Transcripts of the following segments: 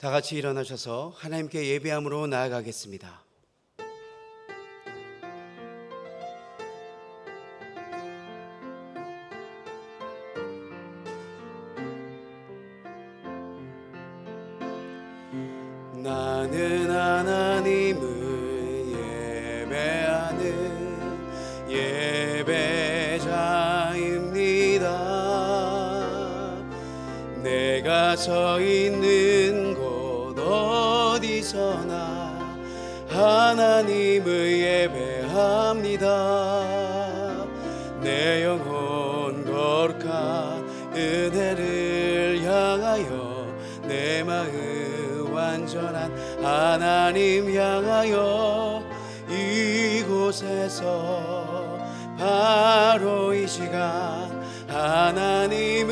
다 같이 일어나셔서 하나님께 예배함으로 나아가겠습니다. 나는 하나님을 예배하는 예배자입니다. 내가 서 있는 곳 어디서나 하나님을 예배합니다. 내 영혼 거룩한 은혜를 향하여 내 마음 완전한 하나님 향하여 이곳에서 바로 이 시간 하나님을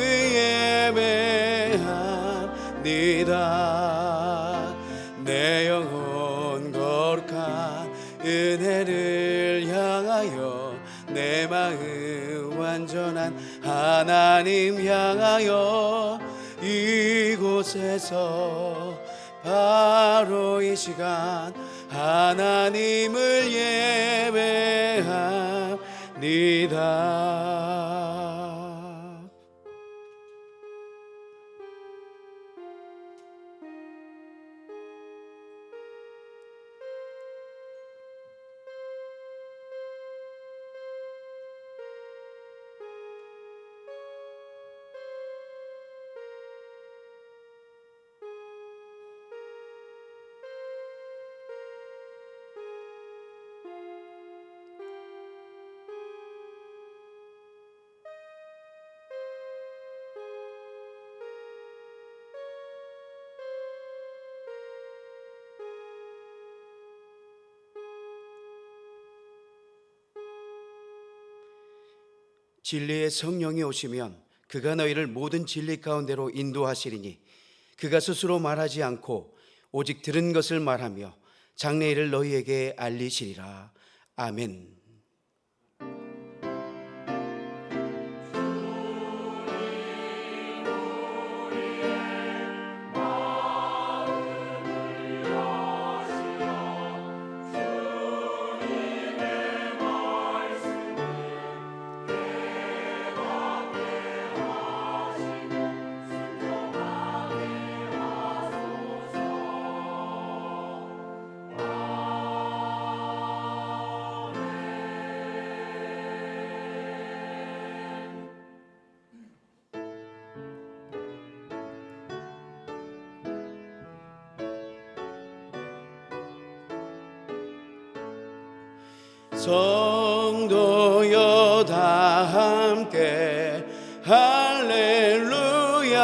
예배합니다. 내 영혼 거룩한 은혜를 향하여 내 마음 완전한 하나님 향하여 이곳에서 바로 이 시간 하나님을 예배합니다. 진리의 성령이 오시면 그가 너희를 모든 진리 가운데로 인도하시리니 그가 스스로 말하지 않고 오직 들은 것을 말하며 장래일을 너희에게 알리시리라. 아멘. 성도여 다 함께 할렐루야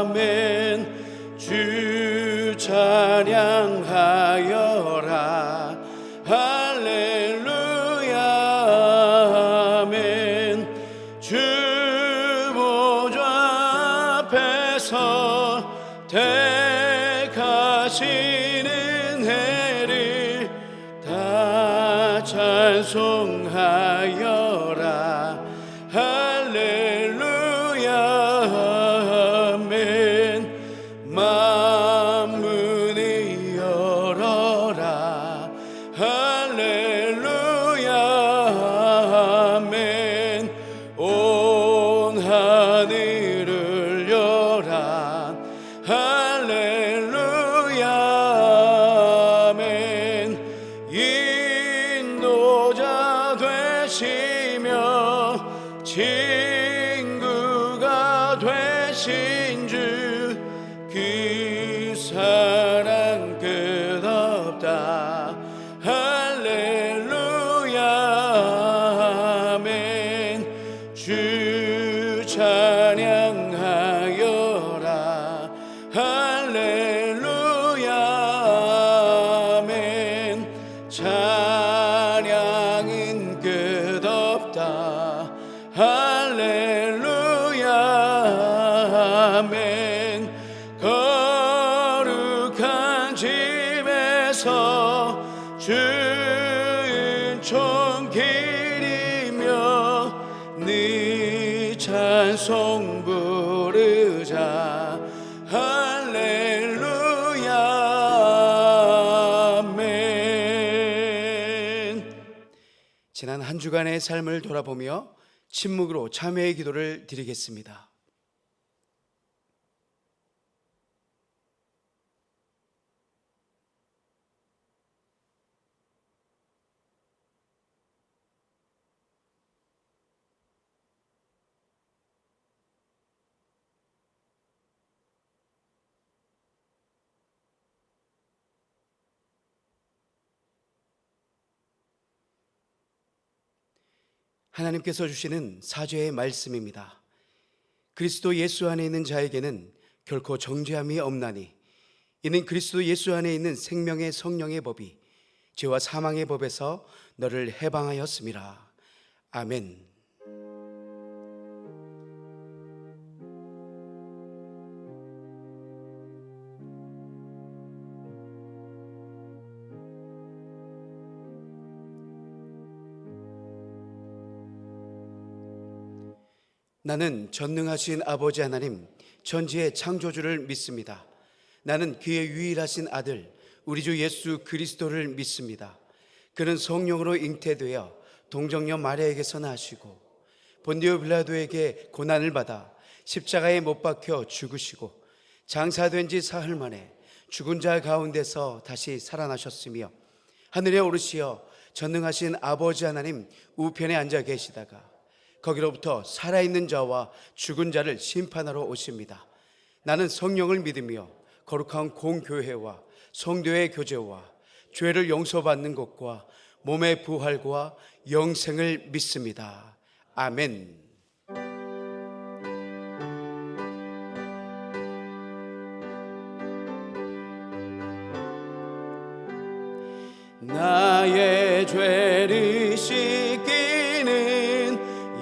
아멘. 주 찬양하여라 할렐루야 아멘. 주 보좌 앞에서 택하시는 해를 다 찬송하여라 할렐루야 아멘. 만문을 열어라 할렐루야 아멘. 온 하늘을 열라 할렐루야 아멘. 인도자 되시며 친구가 되신 주 그 사랑 끝없다 할렐루야 아멘. 주 찬양하여라 할렐루야 아멘. 찬양은 끝없다 할렐루야 아멘. 거룩한 집에서 주인 총기리며 네 찬송 부르자 할렐루야 한 주간의 삶을 돌아보며 침묵으로 참회의 기도를 드리겠습니다. 하나님께서 주시는 사죄의 말씀입니다. 그리스도 예수 안에 있는 자에게는 결코 정죄함이 없나니 이는 그리스도 예수 안에 있는 생명의 성령의 법이 죄와 사망의 법에서 너를 해방하였음이라. 아멘. 나는 전능하신 아버지 하나님, 천지의 창조주를 믿습니다. 나는 그의 유일하신 아들 우리 주 예수 그리스도를 믿습니다. 그는 성령으로 잉태되어 동정녀 마리아에게서 나시고 본디오 빌라도에게 고난을 받아 십자가에 못 박혀 죽으시고 장사된 지 사흘 만에 죽은 자 가운데서 다시 살아나셨으며 하늘에 오르시어 전능하신 아버지 하나님 우편에 앉아 계시다가 거기로부터 살아있는 자와 죽은 자를 심판하러 오십니다. 나는 성령을 믿으며 거룩한 공교회와 성도의 교제와 죄를 용서받는 것과 몸의 부활과 영생을 믿습니다. 아멘. 나의 죄를 씻기는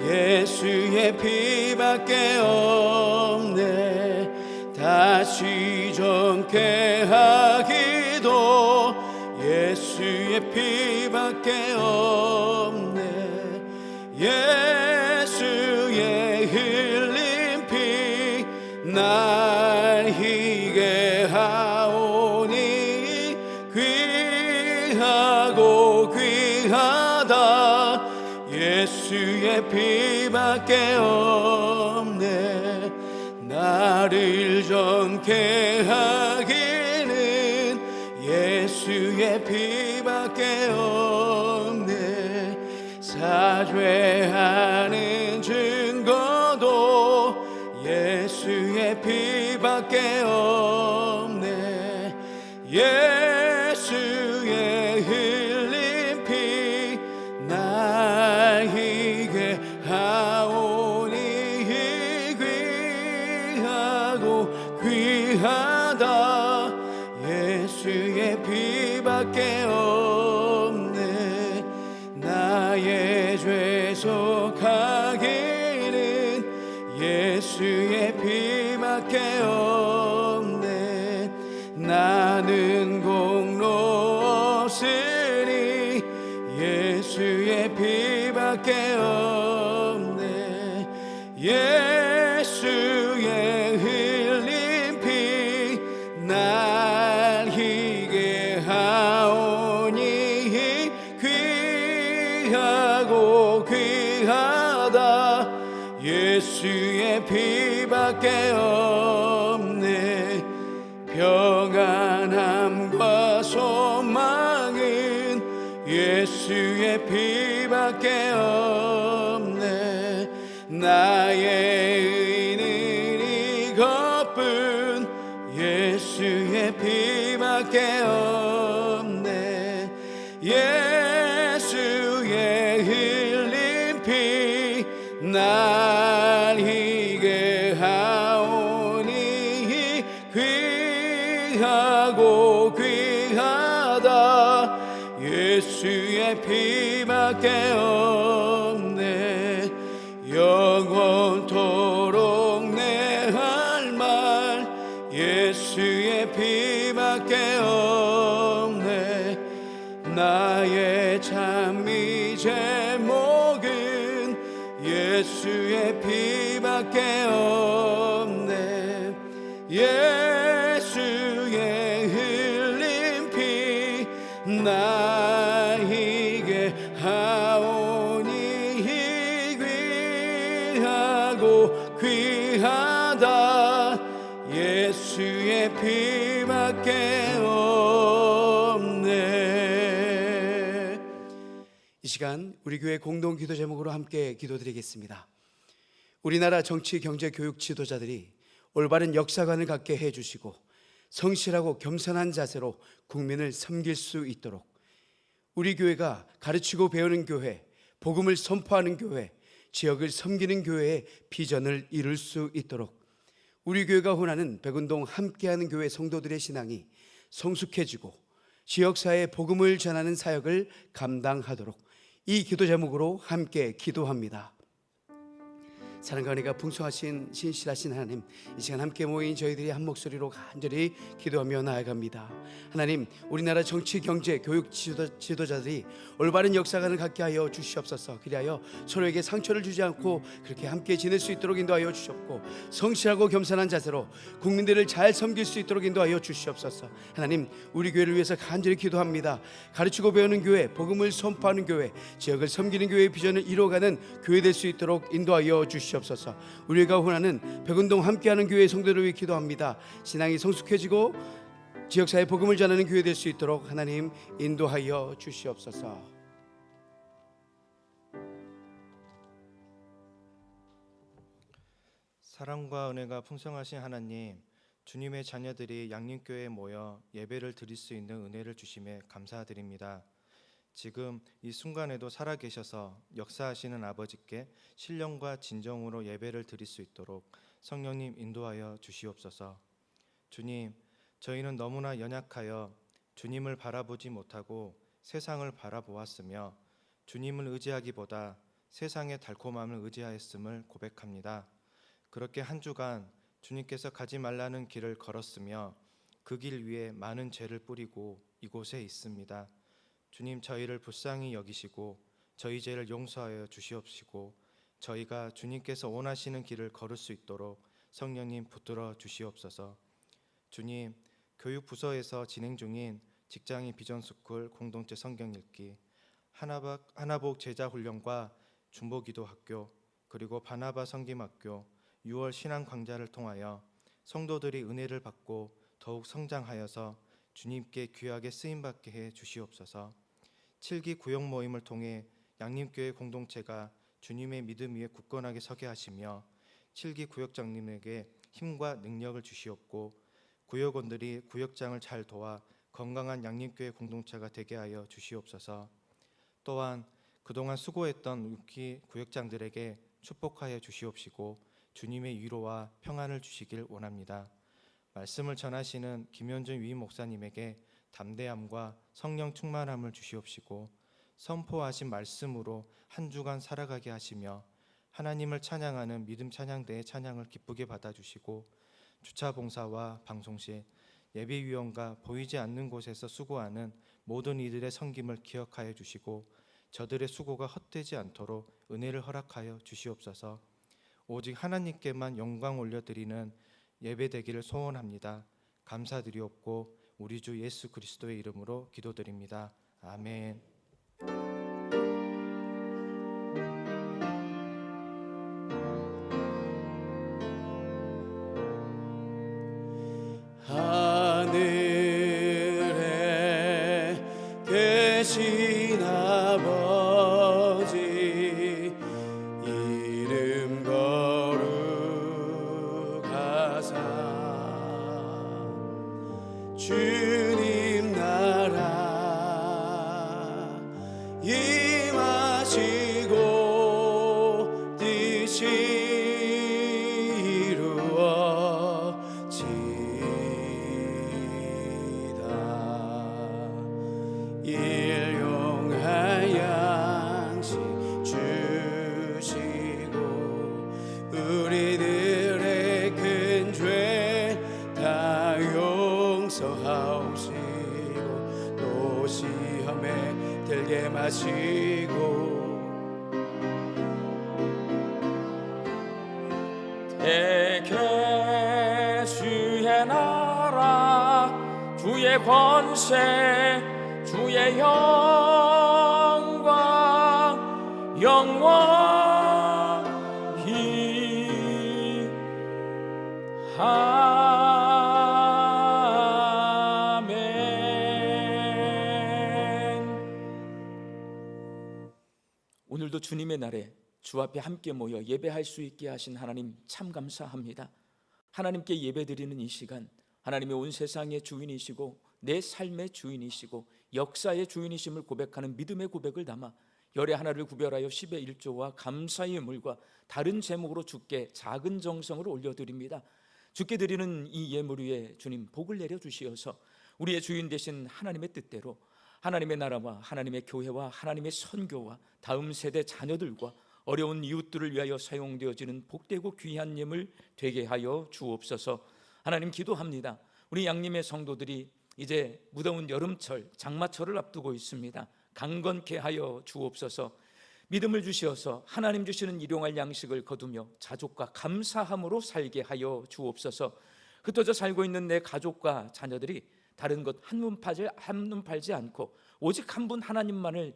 예수의 피밖에 없네. 다시 정케 하기도 예수의 피밖에 없네. 예수의 흘린 피 날 희게 하오니 귀하고 귀하다. 예수의 피밖에 없네. 나를 정케 하기는 예수의 피밖에 없네. 사죄하는 증거도 예수의 피밖에 없네. 예수의 흘린 피 날 희게 하오니 귀하고 귀하다. 예수의 피밖에 없네. 나의 죄 속하기는 예수의 피밖에 없네. 나는 공로 없으니 예수의 피밖에 없네. 예수의 흘린 피 날 희게 하오니 귀하고 귀하다. 예수의 피밖에 없네. 평안함과 소망은 예수의 피밖에 없네. 나의 의는 이것뿐 예수의 피밖에 없네. 예수의 흘린 피 날 희게 하오니 귀하고 귀하다. 예수의 피밖에 없네. 영원토록 내 할 말 예수의 피밖에 없네. 나의 참미 제목은 예수의 피밖에 없네. 예수의 흘린 피 날 희게 하오니 귀하고 귀하다. 예수의 피밖에 없네. 이 시간 우리 교회 공동 기도 제목으로 함께 기도드리겠습니다. 우리나라 정치, 경제, 교육 지도자들이 올바른 역사관을 갖게 해주시고 성실하고 겸손한 자세로 국민을 섬길 수 있도록 우리 교회가 가르치고 배우는 교회, 복음을 선포하는 교회, 지역을 섬기는 교회의 비전을 이룰 수 있도록 우리 교회가 원하는 백운동 함께하는 교회 성도들의 신앙이 성숙해지고 지역사회에 복음을 전하는 사역을 감당하도록 이 기도 제목으로 함께 기도합니다. 사랑과 은혜가 풍성하신 신실하신 하나님, 이 시간 함께 모인 저희들이 한 목소리로 간절히 기도하며 나아갑니다. 하나님, 우리나라 정치, 경제, 교육 지도자들이 올바른 역사관을 갖게 하여 주시옵소서. 그리하여 서로에게 상처를 주지 않고 그렇게 함께 지낼 수 있도록 인도하여 주셨고, 성실하고 겸손한 자세로 국민들을 잘 섬길 수 있도록 인도하여 주시옵소서. 하나님, 우리 교회를 위해서 간절히 기도합니다. 가르치고 배우는 교회, 복음을 선포하는 교회, 지역을 섬기는 교회의 비전을 이루어가는 교회 될 수 있도록 인도하여 주시옵소서. 우리가 원하는 백운동 함께하는 교회 성도를 위해 기도합니다. 신앙이 성숙해지고 지역사회 복음을 전하는 교회 될 수 있도록 하나님 인도하여 주시옵소서. 사랑과 은혜가 풍성하신 하나님, 주님의 자녀들이 양림교회에 모여 예배를 드릴 수 있는 은혜를 주심에 감사드립니다. 지금 이 순간에도 살아계셔서 역사하시는 아버지께 신령과 진정으로 예배를 드릴 수 있도록 성령님 인도하여 주시옵소서. 주님, 저희는 너무나 연약하여 주님을 바라보지 못하고 세상을 바라보았으며 주님을 의지하기보다 세상의 달콤함을 의지하였음을 고백합니다. 그렇게 한 주간 주님께서 가지 말라는 길을 걸었으며 그 길 위에 많은 죄를 뿌리고 이곳에 있습니다. 주님, 저희를 불쌍히 여기시고 저희 죄를 용서하여 주시옵시고 저희가 주님께서 원하시는 길을 걸을 수 있도록 성령님 붙들어 주시옵소서. 주님, 교육부서에서 진행 중인 직장인 비전스쿨 공동체 성경 읽기, 하나복 제자훈련과 중보기도학교, 그리고 바나바 성김학교 6월 신앙광자를 통하여 성도들이 은혜를 받고 더욱 성장하여서 주님께 귀하게 쓰임받게 해 주시옵소서. 7기 구역 모임을 통해 양림교회 공동체가 주님의 믿음 위에 굳건하게 서게 하시며 7기 구역장님에게 힘과 능력을 주시옵고 구역원들이 구역장을 잘 도와 건강한 양림교회 공동체가 되게 하여 주시옵소서. 또한 그동안 수고했던 6기 구역장들에게 축복하여 주시옵시고 주님의 위로와 평안을 주시길 원합니다. 말씀을 전하시는 김현준 위임 목사님에게 담대함과 성령 충만함을 주시옵시고 선포하신 말씀으로 한 주간 살아가게 하시며 하나님을 찬양하는 믿음 찬양대의 찬양을 기쁘게 받아주시고 주차 봉사와 방송실, 예배위원과 보이지 않는 곳에서 수고하는 모든 이들의 섬김을 기억하여 주시고 저들의 수고가 헛되지 않도록 은혜를 허락하여 주시옵소서. 오직 하나님께만 영광 올려드리는 예배되기를 소원합니다. 감사드리옵고 우리 주 예수 그리스도의 이름으로 기도드립니다. 아멘. 하늘에 계신 아버지 이름 거룩하사 주님 나라 임하시고 뜻이 이루어지이다. 일용할 양식 주시고 우리들의 큰 죄 다 용서하시고 또 시험에 들게 마시고 대개 주의 나라 주의 권세 주의 영광 영원히 오늘도 주님의 날에 주 앞에 함께 모여 예배할 수 있게 하신 하나님 참 감사합니다. 하나님께 예배드리는 이 시간, 하나님의 온 세상의 주인이시고 내 삶의 주인이시고 역사의 주인이심을 고백하는 믿음의 고백을 담아 열의 하나를 구별하여 10의 1조와 감사의 예물과 다른 제목으로 주께 작은 정성을 올려드립니다. 주께 드리는 이 예물 위에 주님 복을 내려주시어서 우리의 주인 되신 하나님의 뜻대로 하나님의 나라와 하나님의 교회와 하나님의 선교와 다음 세대 자녀들과 어려운 이웃들을 위하여 사용되어지는 복되고 귀한 예물 되게 하여 주옵소서. 하나님 기도합니다. 우리 양림의 성도들이 이제 무더운 여름철 장마철을 앞두고 있습니다. 강건케 하여 주옵소서. 믿음을 주시어서 하나님 주시는 일용할 양식을 거두며 자족과 감사함으로 살게 하여 주옵소서. 흩어져 살고 있는 내 가족과 자녀들이 다른 것 한눈 팔지 않고 오직 한 분 하나님만을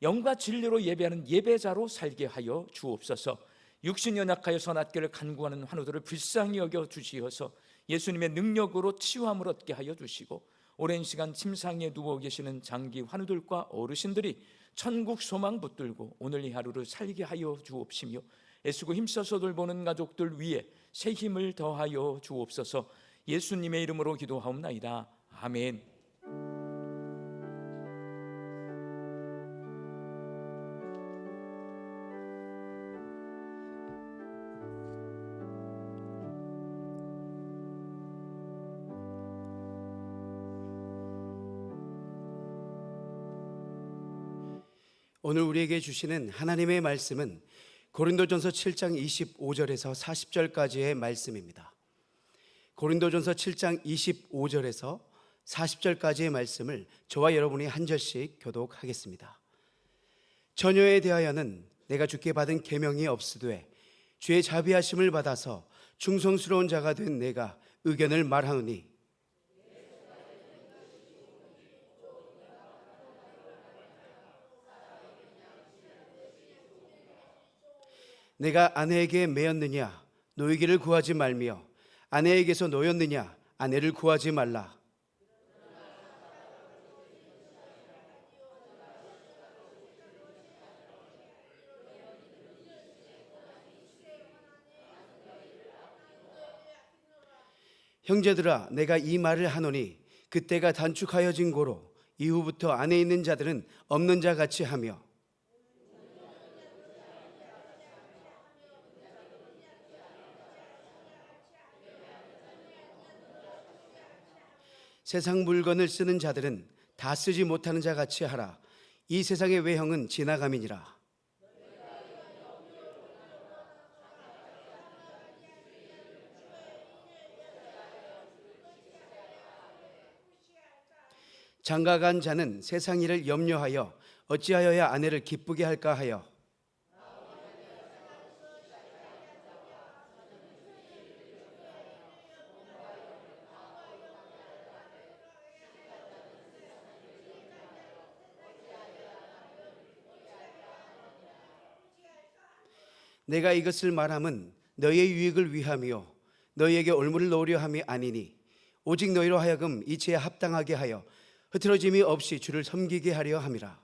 영과 진리로 예배하는 예배자로 살게 하여 주옵소서. 육신 연약하여서 낫기를 간구하는 환우들을 불쌍히 여겨 주시어서 예수님의 능력으로 치유함을 얻게 하여 주시고 오랜 시간 침상에 누워 계시는 장기 환우들과 어르신들이 천국 소망 붙들고 오늘 이 하루를 살게 하여 주옵시며 애쓰고 힘써서 돌보는 가족들 위에 새 힘을 더하여 주옵소서. 예수님의 이름으로 기도하옵나이다. 아멘. 오늘 우리에게 주시는 하나님의 말씀은 고린도전서 7장 25절에서 40절까지의 말씀입니다. 고린도전서 7장 25절에서 40절까지의 말씀을 저와 여러분이 한 절씩 교독하겠습니다. 처녀에 대하여는 내가 주께 받은 계명이 없으되 주의 자비하심을 받아서 충성스러운 자가 된 내가 의견을 말하노니 내가 아내에게 매였느냐 노이기를 구하지 말며 아내에게서 노였느냐 아내를 구하지 말라. 형제들아 내가 이 말을 하노니 그때가 단축하여진 고로 이후부터 안에 있는 자들은 없는 자 같이 하며 세상 물건을 쓰는 자들은 다 쓰지 못하는 자 같이 하라. 이 세상의 외형은 지나감이니라. 장가간 자는 세상 일을 염려하여 어찌하여야 아내를 기쁘게 할까 하여 내가 이것을 말함은 너희의 유익을 위함이요 너희에게 올무를 놓으려 함이 아니니 오직 너희로 하여금 이치에 합당하게 하여 흐트러짐이 없이 주를 섬기게 하려 함이라.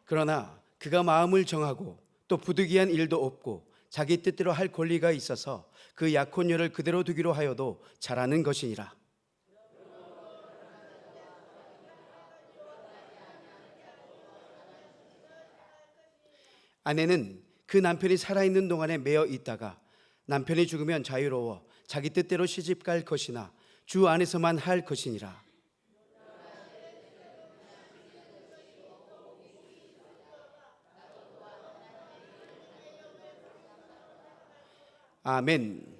그러나 그가 마음을 정하고 또 부득이한 일도 없고 자기 뜻대로 할 권리가 있어서 그 약혼녀를 그대로 두기로 하여도 잘하는 것이니라. 아내는 그 남편이 살아있는 동안에 매어 있다가 남편이 죽으면 자유로워 자기 뜻대로 시집갈 것이나 주 안에서만 할 것이니라. 아멘.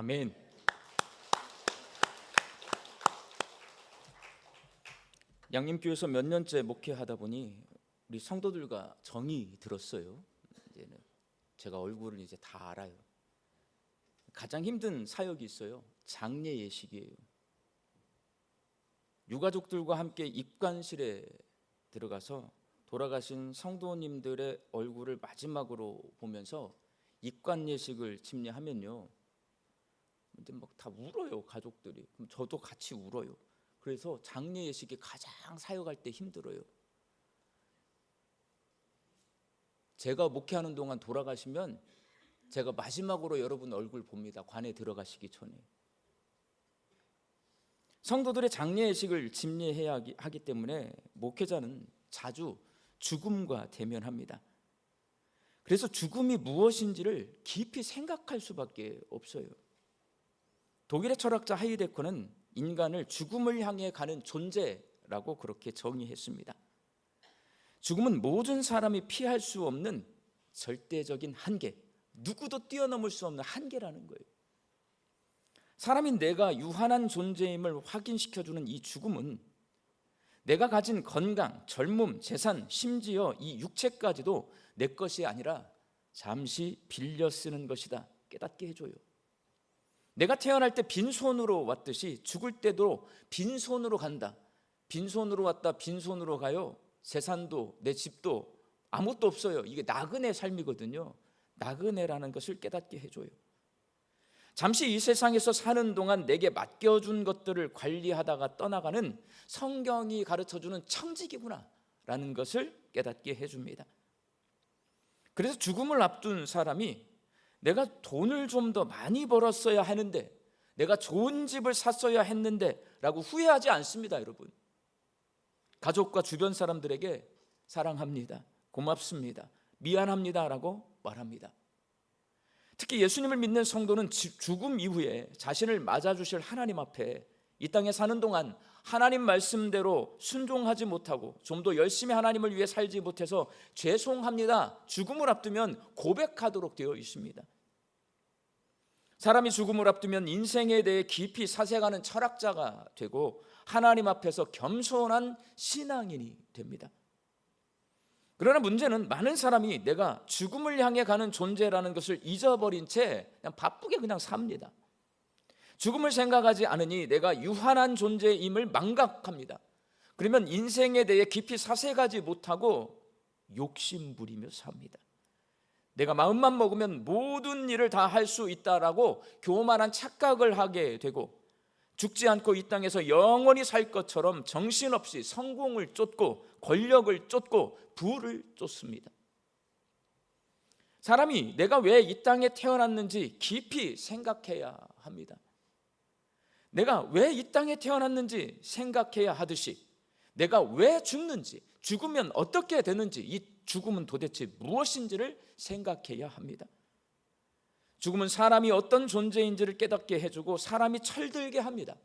아멘. 양림교회에서 몇 년째 목회하다 보니 우리 성도들과 정이 들었어요. 이제는 제가 얼굴을 이제 다 알아요. 가장 힘든 사역이 있어요. 장례 예식이에요. 유가족들과 함께 입관실에 들어가서 돌아가신 성도님들의 얼굴을 마지막으로 보면서 입관 예식을 집례하면요, 이제 막 다 울어요, 가족들이. 그럼 저도 같이 울어요. 그래서 장례 예식이 가장 사역할 때 힘들어요. 제가 목회하는 동안 돌아가시면 제가 마지막으로 여러분 얼굴 봅니다. 관에 들어가시기 전에. 성도들의 장례 예식을 집례해야 하기 때문에 목회자는 자주 죽음과 대면합니다. 그래서 죽음이 무엇인지를 깊이 생각할 수밖에 없어요. 독일의 철학자 하이데커는 인간을 죽음을 향해 가는 존재라고 그렇게 정의했습니다. 죽음은 모든 사람이 피할 수 없는 절대적인 한계, 누구도 뛰어넘을 수 없는 한계라는 거예요. 사람이 내가 유한한 존재임을 확인시켜주는 이 죽음은 내가 가진 건강, 젊음, 재산, 심지어 이 육체까지도 내 것이 아니라 잠시 빌려 쓰는 것이다 깨닫게 해줘요. 내가 태어날 때 빈손으로 왔듯이 죽을 때도 빈손으로 간다. 빈손으로 왔다 빈손으로 가요. 재산도 내 집도 아무것도 없어요. 이게 나그네 삶이거든요. 나그네라는 것을 깨닫게 해줘요. 잠시 이 세상에서 사는 동안 내게 맡겨준 것들을 관리하다가 떠나가는 성경이 가르쳐주는 청직이구나 라는 것을 깨닫게 해줍니다. 그래서 죽음을 앞둔 사람이 내가 돈을 좀 더 많이 벌었어야 하는데, 내가 좋은 집을 샀어야 했는데 라고 후회하지 않습니다. 여러분, 가족과 주변 사람들에게 사랑합니다, 고맙습니다, 미안합니다 라고 말합니다. 특히 예수님을 믿는 성도는 죽음 이후에 자신을 맞아주실 하나님 앞에 이 땅에 사는 동안 하나님 말씀대로 순종하지 못하고 좀 더 열심히 하나님을 위해 살지 못해서 죄송합니다, 죽음을 앞두면 고백하도록 되어 있습니다. 사람이 죽음을 앞두면 인생에 대해 깊이 사색하는 철학자가 되고 하나님 앞에서 겸손한 신앙인이 됩니다. 그러나 문제는 많은 사람이 내가 죽음을 향해 가는 존재라는 것을 잊어버린 채 그냥 바쁘게 그냥 삽니다. 죽음을 생각하지 않으니 내가 유한한 존재임을 망각합니다. 그러면 인생에 대해 깊이 사색하지 못하고 욕심 부리며 삽니다. 내가 마음만 먹으면 모든 일을 다 할 수 있다라고 교만한 착각을 하게 되고, 죽지 않고 이 땅에서 영원히 살 것처럼 정신없이 성공을 쫓고 권력을 쫓고 부를 쫓습니다. 사람이 내가 왜 이 땅에 태어났는지 깊이 생각해야 합니다. 내가 왜 이 땅에 태어났는지 생각해야 하듯이 내가 왜 죽는지, 죽으면 어떻게 되는지, 이 죽음은 도대체 무엇인지를 생각해야 합니다. 죽음은 사람이 어떤 존재인지를 깨닫게 해주고 사람이 철들게 합니다.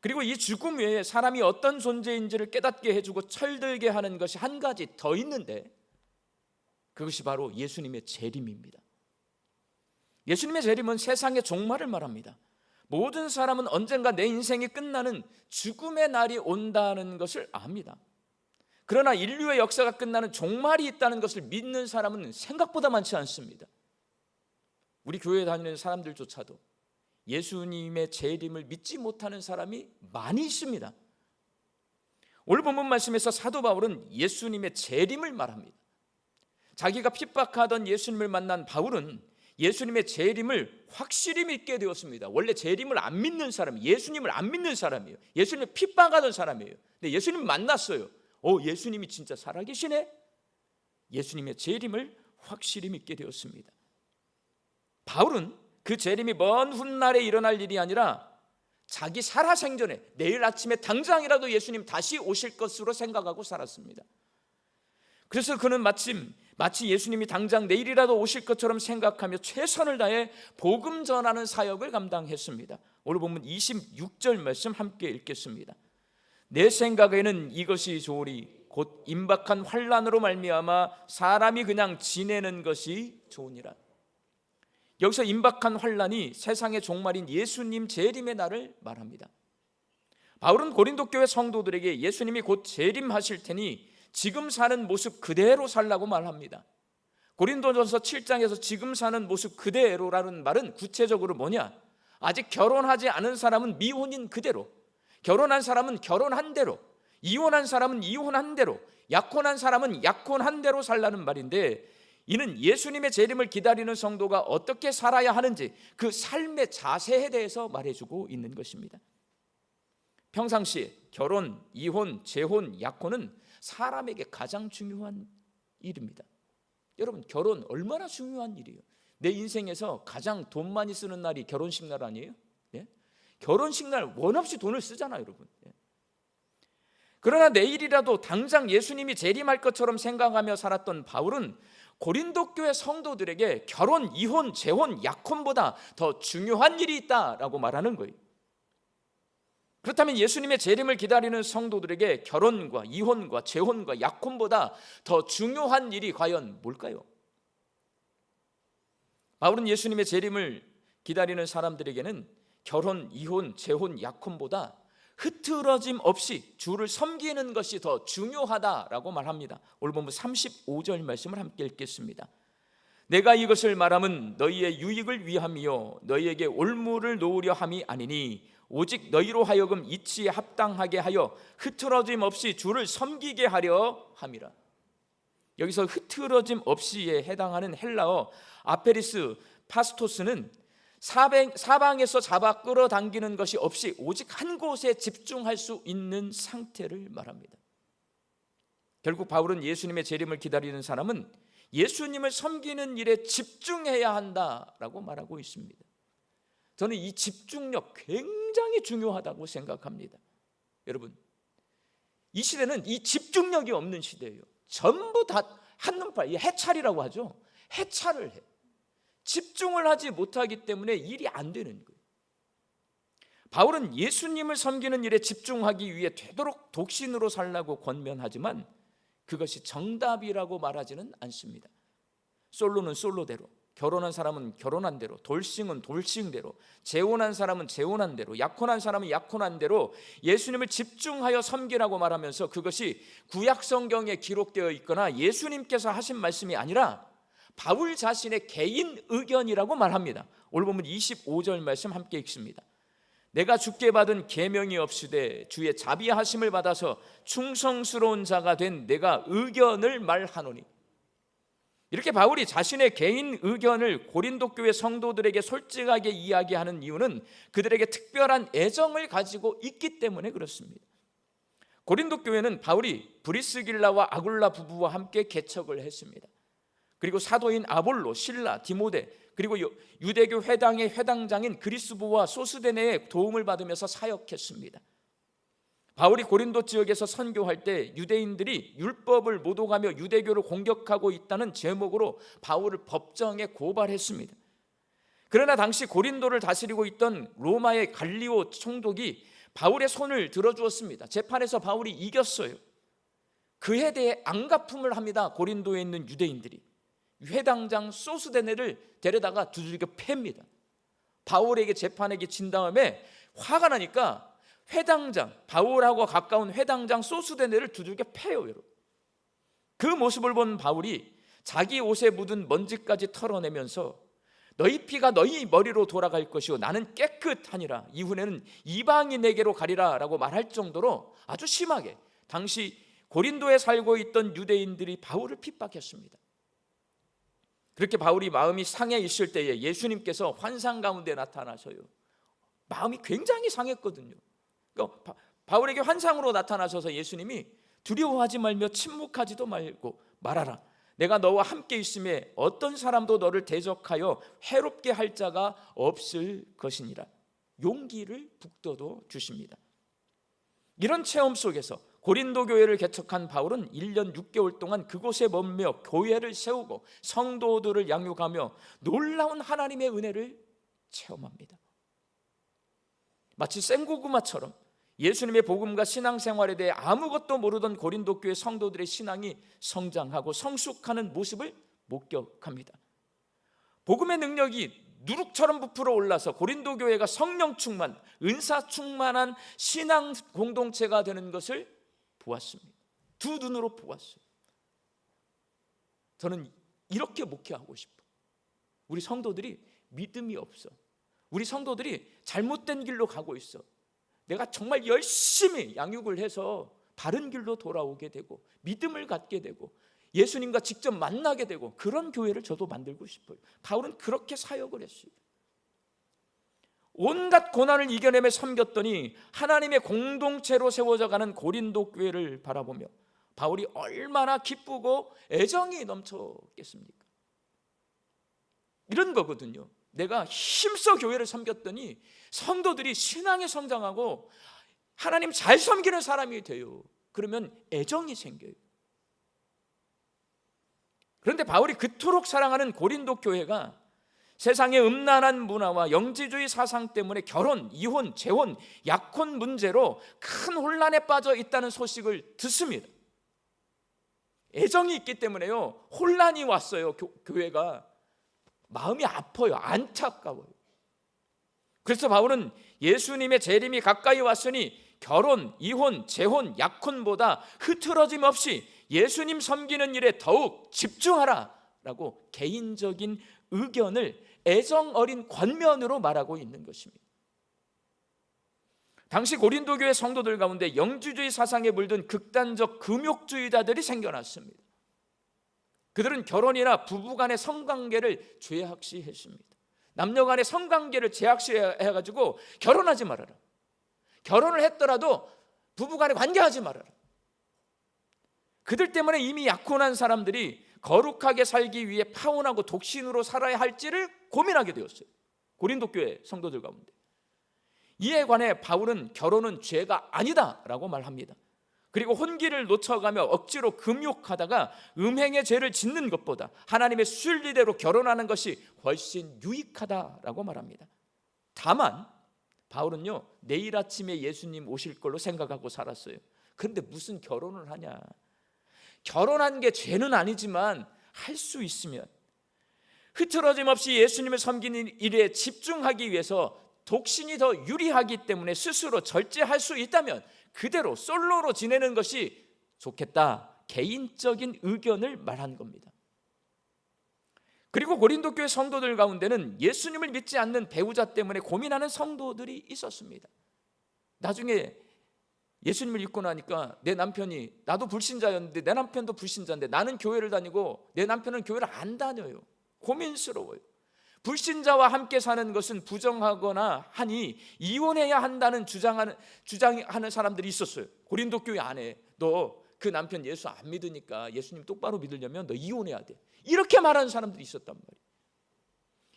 그리고 이 죽음 외에 사람이 어떤 존재인지를 깨닫게 해주고 철들게 하는 것이 한 가지 더 있는데, 그것이 바로 예수님의 재림입니다. 예수님의 재림은 세상의 종말을 말합니다. 모든 사람은 언젠가 내 인생이 끝나는 죽음의 날이 온다는 것을 압니다. 그러나 인류의 역사가 끝나는 종말이 있다는 것을 믿는 사람은 생각보다 많지 않습니다. 우리 교회에 다니는 사람들조차도 예수님의 재림을 믿지 못하는 사람이 많이 있습니다. 오늘 본문 말씀에서 사도 바울은 예수님의 재림을 말합니다. 자기가 핍박하던 예수님을 만난 바울은 예수님의 재림을 확실히 믿게 되었습니다. 원래 재림을 안 믿는 사람이, 예수님을 안 믿는 사람이에요. 예수님을 핍박하던 사람이에요. 근데 예수님 만났어요. 예수님이 진짜 살아계시네. 예수님의 재림을 확실히 믿게 되었습니다. 바울은 그 재림이 먼 훗날에 일어날 일이 아니라 자기 살아생전에 내일 아침에 당장이라도 예수님 다시 오실 것으로 생각하고 살았습니다. 그래서 그는 마치 예수님이 당장 내일이라도 오실 것처럼 생각하며 최선을 다해 복음 전하는 사역을 감당했습니다. 오늘 보면 26절 말씀 함께 읽겠습니다. 내 생각에는 이것이 좋으리 곧 임박한 환난으로 말미암아 사람이 그냥 지내는 것이 좋으니라. 여기서 임박한 환란이 세상의 종말인 예수님 재림의 날을 말합니다. 바울은 고린도 교회 성도들에게 예수님이 곧 재림하실 테니 지금 사는 모습 그대로 살라고 말합니다. 고린도전서 7장에서 지금 사는 모습 그대로라는 말은 구체적으로 뭐냐? 아직 결혼하지 않은 사람은 미혼인 그대로, 결혼한 사람은 결혼한 대로, 이혼한 사람은 이혼한 대로, 약혼한 사람은 약혼한 대로 살라는 말인데, 이는 예수님의 재림을 기다리는 성도가 어떻게 살아야 하는지 그 삶의 자세에 대해서 말해주고 있는 것입니다. 평상시에 결혼, 이혼, 재혼, 약혼은 사람에게 가장 중요한 일입니다. 여러분, 결혼 얼마나 중요한 일이에요. 내 인생에서 가장 돈 많이 쓰는 날이 결혼식 날 아니에요? 예? 결혼식 날 원 없이 돈을 쓰잖아요, 여러분. 예. 그러나 내일이라도 당장 예수님이 재림할 것처럼 생각하며 살았던 바울은 고린도 교회 성도들에게 결혼, 이혼, 재혼, 약혼보다 더 중요한 일이 있다라고 말하는 거예요. 그렇다면 예수님의 재림을 기다리는 성도들에게 결혼과 이혼과 재혼과 약혼보다 더 중요한 일이 과연 뭘까요? 바울은 예수님의 재림을 기다리는 사람들에게는 결혼, 이혼, 재혼, 약혼보다 흐트러짐 없이 주를 섬기는 것이 더 중요하다라고 말합니다. 오늘 본문 35절 말씀을 함께 읽겠습니다. 내가 이것을 말함은 너희의 유익을 위함이요 너희에게 올무를 놓으려 함이 아니니 오직 너희로 하여금 이치에 합당하게 하여 흐트러짐 없이 주를 섬기게 하려 함이라. 여기서 흐트러짐 없이에 해당하는 헬라어 아페리스 파스토스는 사방에서 잡아 끌어당기는 것이 없이 오직 한 곳에 집중할 수 있는 상태를 말합니다. 결국 바울은 예수님의 재림을 기다리는 사람은 예수님을 섬기는 일에 집중해야 한다라고 말하고 있습니다. 저는 이 집중력 굉장히 중요하다고 생각합니다. 여러분, 이 시대는 이 집중력이 없는 시대예요. 전부 다 한눈팔, 해찰이라고 하죠. 해찰을 해. 집중을 하지 못하기 때문에 일이 안 되는 거예요. 바울은 예수님을 섬기는 일에 집중하기 위해 되도록 독신으로 살라고 권면하지만 그것이 정답이라고 말하지는 않습니다. 솔로는 솔로대로, 결혼한 사람은 결혼한 대로, 돌싱은 돌싱대로, 재혼한 사람은 재혼한 대로, 약혼한 사람은 약혼한 대로 예수님을 집중하여 섬기라고 말하면서 그것이 구약 성경에 기록되어 있거나 예수님께서 하신 말씀이 아니라 바울 자신의 개인 의견이라고 말합니다. 오늘 보면 25절 말씀 함께 읽습니다. 내가 주께 받은 계명이 없으되 주의 자비하심을 받아서 충성스러운 자가 된 내가 의견을 말하노니. 이렇게 바울이 자신의 개인 의견을 고린도 교회 성도들에게 솔직하게 이야기하는 이유는 그들에게 특별한 애정을 가지고 있기 때문에 그렇습니다. 고린도 교회는 바울이 브리스길라와 아굴라 부부와 함께 개척을 했습니다. 그리고 사도인 아볼로, 실라, 디모데, 그리고 유대교 회당의 회당장인 그리스부와 소스데네의 도움을 받으면서 사역했습니다. 바울이 고린도 지역에서 선교할 때 유대인들이 율법을 모독하며 유대교를 공격하고 있다는 제목으로 바울을 법정에 고발했습니다. 그러나 당시 고린도를 다스리고 있던 로마의 갈리오 총독이 바울의 손을 들어주었습니다. 재판에서 바울이 이겼어요. 그에 대해 안갚음을 합니다. 고린도에 있는 유대인들이 회당장 소스데네를 데려다가 두들겨 팹니다. 바울에게 재판에게 진 다음에 화가 나니까 회당장, 바울하고 가까운 회당장 소스데네를 두들겨 패요. 여러분. 그 모습을 본 바울이 자기 옷에 묻은 먼지까지 털어내면서 너희 피가 너희 머리로 돌아갈 것이요 나는 깨끗하니라. 이후에는 이방인에게로 가리라 라고 말할 정도로 아주 심하게 당시 고린도에 살고 있던 유대인들이 바울을 핍박했습니다. 그렇게 바울이 마음이 상해 있을 때에 예수님께서 환상 가운데 나타나셔요. 마음이 굉장히 상했거든요. 그러니까 바울에게 환상으로 나타나셔서 예수님이 두려워하지 말며 침묵하지도 말고 말하라. 내가 너와 함께 있음에 어떤 사람도 너를 대적하여 해롭게 할 자가 없을 것이니라. 용기를 북돋워 주십니다. 이런 체험 속에서 고린도 교회를 개척한 바울은 1년 6개월 동안 그곳에 머물며 교회를 세우고 성도들을 양육하며 놀라운 하나님의 은혜를 체험합니다. 마치 생고구마처럼 예수님의 복음과 신앙생활에 대해 아무것도 모르던 고린도 교회 성도들의 신앙이 성장하고 성숙하는 모습을 목격합니다. 복음의 능력이 누룩처럼 부풀어 올라서 고린도 교회가 성령 충만, 은사 충만한 신앙 공동체가 되는 것을 보았습니다. 두 눈으로 보았어요. 저는 이렇게 목회하고 싶어. 우리 성도들이 믿음이 없어. 우리 성도들이 잘못된 길로 가고 있어. 내가 정말 열심히 양육을 해서 바른 길로 돌아오게 되고 믿음을 갖게 되고 예수님과 직접 만나게 되고 그런 교회를 저도 만들고 싶어요. 바울은 그렇게 사역을 했어요. 온갖 고난을 이겨내며 섬겼더니 하나님의 공동체로 세워져가는 고린도 교회를 바라보며 바울이 얼마나 기쁘고 애정이 넘쳤겠습니까? 이런 거거든요. 내가 힘써 교회를 섬겼더니 성도들이 신앙에 성장하고 하나님 잘 섬기는 사람이 돼요. 그러면 애정이 생겨요. 그런데 바울이 그토록 사랑하는 고린도 교회가 세상의 음란한 문화와 영지주의 사상 때문에 결혼, 이혼, 재혼, 약혼 문제로 큰 혼란에 빠져 있다는 소식을 듣습니다. 애정이 있기 때문에요, 혼란이 왔어요. 교회가 마음이 아파요. 안타까워요. 그래서 바울은 예수님의 재림이 가까이 왔으니 결혼, 이혼, 재혼, 약혼보다 흐트러짐 없이 예수님 섬기는 일에 더욱 집중하라 라고 개인적인 의견을 애정 어린 권면으로 말하고 있는 것입니다. 당시 고린도 교회 성도들 가운데 영지주의 사상에 물든 극단적 금욕주의자들이 생겨났습니다. 그들은 결혼이나 부부간의 성관계를 죄악시했습니다. 남녀간의 성관계를 죄악시해가지고 결혼하지 말아라. 결혼을 했더라도 부부간에 관계하지 말아라. 그들 때문에 이미 약혼한 사람들이 거룩하게 살기 위해 파혼하고 독신으로 살아야 할지를 고민하게 되었어요. 고린도 교회 성도들 가운데. 이에 관해 바울은 결혼은 죄가 아니다라고 말합니다. 그리고 혼기를 놓쳐가며 억지로 금욕하다가 음행의 죄를 짓는 것보다 하나님의 순리대로 결혼하는 것이 훨씬 유익하다라고 말합니다. 다만 바울은요, 내일 아침에 예수님 오실 걸로 생각하고 살았어요. 그런데 무슨 결혼을 하냐. 결혼한 게 죄는 아니지만 할 수 있으면 흐트러짐 없이 예수님을 섬기는 일에 집중하기 위해서 독신이 더 유리하기 때문에 스스로 절제할 수 있다면 그대로 솔로로 지내는 것이 좋겠다. 개인적인 의견을 말한 겁니다. 그리고 고린도 교회 성도들 가운데는 예수님을 믿지 않는 배우자 때문에 고민하는 성도들이 있었습니다. 나중에 예수님을 믿고 나니까 내 남편이, 나도 불신자였는데 내 남편도 불신자인데 나는 교회를 다니고 내 남편은 교회를 안 다녀요. 고민스러워요. 불신자와 함께 사는 것은 부정하거나 하니 이혼해야 한다는 주장하는 사람들이 있었어요. 고린도 교회 안에 너 그 남편 예수 안 믿으니까 예수님 똑바로 믿으려면 너 이혼해야 돼. 이렇게 말하는 사람들이 있었단 말이에요.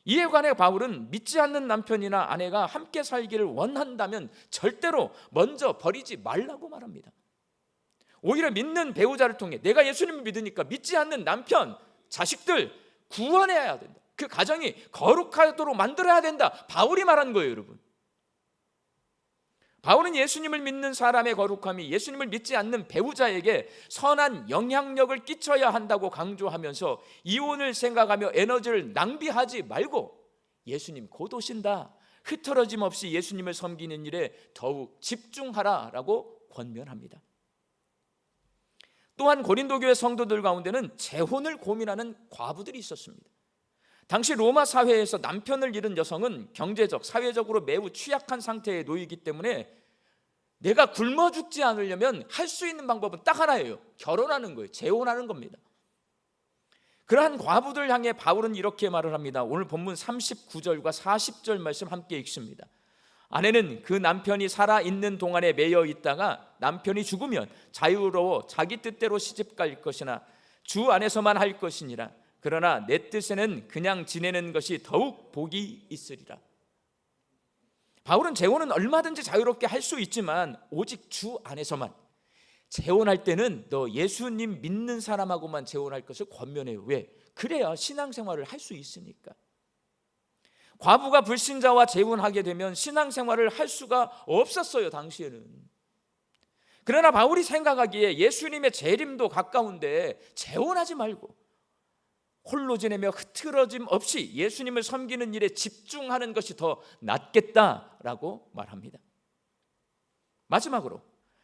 이에 관해 바울은 믿지 않는 남편이나 아내가 함께 살기를 원한다면 절대로 먼저 버리지 말라고 말합니다. 오히려 믿는 배우자를 통해 내가 예수님을 믿으니까 믿지 않는 남편, 자식들 구원해야 된다. 그 가정이 거룩하도록 만들어야 된다. 바울이 말한 거예요, 여러분. 바울은 예수님을 믿는 사람의 거룩함이 예수님을 믿지 않는 배우자에게 선한 영향력을 끼쳐야 한다고 강조하면서 이혼을 생각하며 에너지를 낭비하지 말고 예수님 곧 오신다. 흐트러짐 없이 예수님을 섬기는 일에 더욱 집중하라라고 권면합니다. 또한 고린도 교회 성도들 가운데는 재혼을 고민하는 과부들이 있었습니다. 당시 로마 사회에서 남편을 잃은 여성은 경제적, 사회적으로 매우 취약한 상태에 놓이기 때문에 내가 굶어 죽지 않으려면 할 수 있는 방법은 딱 하나예요. 결혼하는 거예요. 재혼하는 겁니다. 그러한 과부들 향해 바울은 이렇게 말을 합니다. 오늘 본문 39절과 40절 말씀 함께 읽습니다. 아내는 그 남편이 살아있는 동안에 매여 있다가 남편이 죽으면 자유로워 자기 뜻대로 시집갈 것이나 주 안에서만 할 것이니라. 그러나 내 뜻에는 그냥 지내는 것이 더욱 복이 있으리라. 바울은 재혼은 얼마든지 자유롭게 할 수 있지만 오직 주 안에서만. 재혼할 때는 너 예수님 믿는 사람하고만 재혼할 것을 권면해요. 왜? 그래야 신앙생활을 할 수 있으니까. 과부가 불신자와 재혼하게 되면 신앙생활을 할 수가 없었어요, 당시에는. 그러나 바울이 생각하기에 예수님의 재림도 가까운데 재혼하지 말고 홀로 지내며 흐트러짐 없이 예수님을 섬기는 일에 집중하는 것이 더 낫겠다라고 말합니다. 마지막으로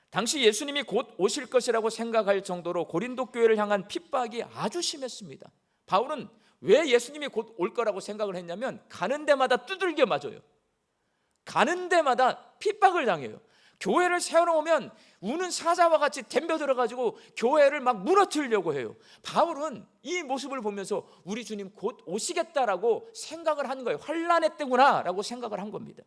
당시 예수님이 곧 오실 것이라고 생각할 정도로 고린도 교회를 향한 핍박이 아주 심했습니다. 바울은 왜 예수님이 곧 올 거라고 생각을 했냐면 가는 데마다 두들겨 맞아요. 가는 데마다 핍박을 당해요. 교회를 세워놓으면 우는 사자와 같이 덤벼들어가지고 교회를 막 무너뜨리려고 해요. 바울은 이 모습을 보면서 우리 주님 곧 오시겠다라고 생각을 한 거예요. 환난했대구나 라고 생각을 한 겁니다.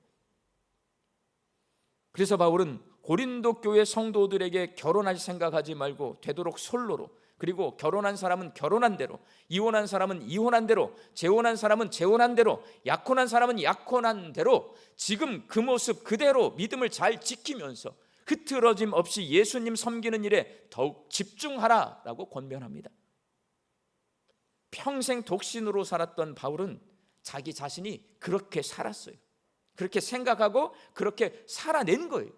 그래서 바울은 고린도 교회 성도들에게 결혼할 생각하지 말고 되도록 솔로로, 그리고 결혼한 사람은 결혼한 대로, 이혼한 사람은 이혼한 대로, 재혼한 사람은 재혼한 대로, 약혼한 사람은 약혼한 대로 지금 그 모습 그대로 믿음을 잘 지키면서 흐트러짐 없이 예수님 섬기는 일에 더욱 집중하라라고 권면합니다. 평생 독신으로 살았던 바울은 자기 자신이 그렇게 살았어요. 그렇게 생각하고 그렇게 살아낸 거예요.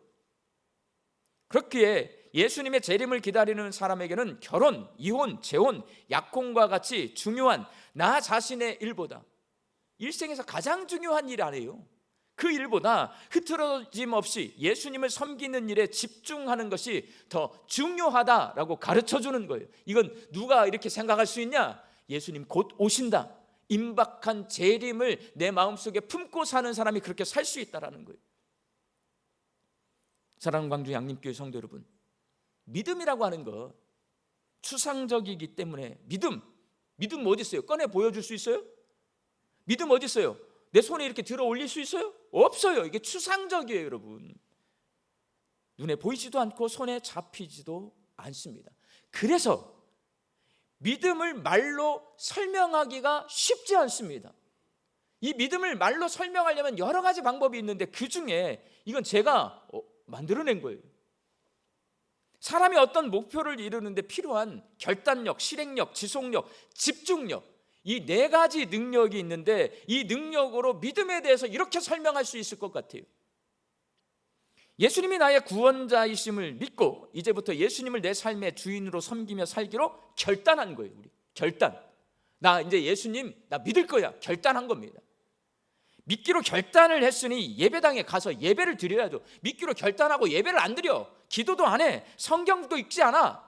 그렇기에 예수님의 재림을 기다리는 사람에게는 결혼, 이혼, 재혼, 약혼과 같이 중요한 나 자신의 일보다, 일생에서 가장 중요한 일 아니에요. 그 일보다 흐트러짐 없이 예수님을 섬기는 일에 집중하는 것이 더 중요하다라고 가르쳐주는 거예요. 이건 누가 이렇게 생각할 수 있냐? 예수님 곧 오신다, 임박한 재림을 내 마음속에 품고 사는 사람이 그렇게 살 수 있다라는 거예요. 사랑하는 광주 양림교회 성도 여러분, 믿음이라고 하는 것 추상적이기 때문에 믿음 어디 있어요? 꺼내 보여줄 수 있어요? 믿음 어디 있어요? 내 손에 이렇게 들어 올릴 수 있어요? 없어요. 이게 추상적이에요, 여러분. 눈에 보이지도 않고 손에 잡히지도 않습니다. 그래서 믿음을 말로 설명하기가 쉽지 않습니다. 이 믿음을 말로 설명하려면 여러 가지 방법이 있는데 그 중에 이건 제가 만들어낸 거예요. 사람이 어떤 목표를 이루는데 필요한 결단력, 실행력, 지속력, 집중력, 이 네 가지 능력이 있는데 이 능력으로 믿음에 대해서 이렇게 설명할 수 있을 것 같아요. 예수님이 나의 구원자이심을 믿고 이제부터 예수님을 내 삶의 주인으로 섬기며 살기로 결단한 거예요. 우리 결단. 나 이제 예수님 나 믿을 거야. 결단한 겁니다. 믿기로 결단을 했으니 예배당에 가서 예배를 드려야죠. 믿기로 결단하고 예배를 안 드려, 기도도 안 해, 성경도 읽지 않아,